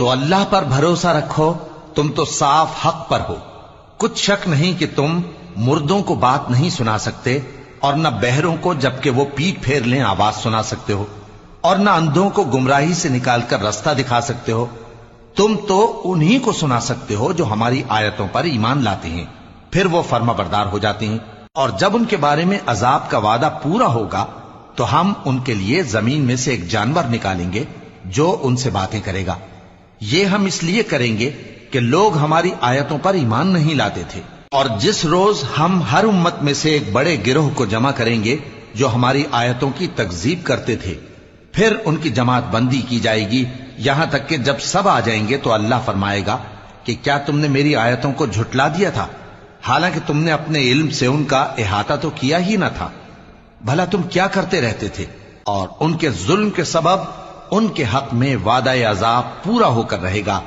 تو اللہ پر بھروسہ رکھو، تم تو صاف حق پر ہو۔ کچھ شک نہیں کہ تم مردوں کو بات نہیں سنا سکتے، اور نہ بہروں کو جبکہ وہ پیٹ پھیر لیں آواز سنا سکتے ہو، اور نہ اندھوں کو گمراہی سے نکال کر رستہ دکھا سکتے ہو۔ تم تو انہی کو سنا سکتے ہو جو ہماری آیتوں پر ایمان لاتے ہیں، پھر وہ فرما بردار ہو جاتے ہیں، اور جب ان کے بارے میں عذاب کا وعدہ پورا ہوگا تو ہم ان کے لیے زمین میں سے ایک جانور نکالیں گے جو ان سے باتیں کرے گا۔ یہ ہم اس لیے کریں گے کہ لوگ ہماری آیتوں پر ایمان نہیں لاتے تھے، اور جس روز ہم ہر امت میں سے ایک بڑے گروہ کو جمع کریں گے جو ہماری آیتوں کی تکذیب کرتے تھے، پھر ان کی جماعت بندی کی جائے گی، یہاں تک کہ جب سب آ جائیں گے تو اللہ فرمائے گا کہ کیا تم نے میری آیتوں کو جھٹلا دیا تھا، حالانکہ تم نے اپنے علم سے ان کا احاطہ تو کیا ہی نہ تھا؟ بھلا تم کیا کرتے رہتے تھے؟ اور ان کے ظلم کے سبب ان کے حق میں وعدہ عذاب پورا ہو کر رہے گا،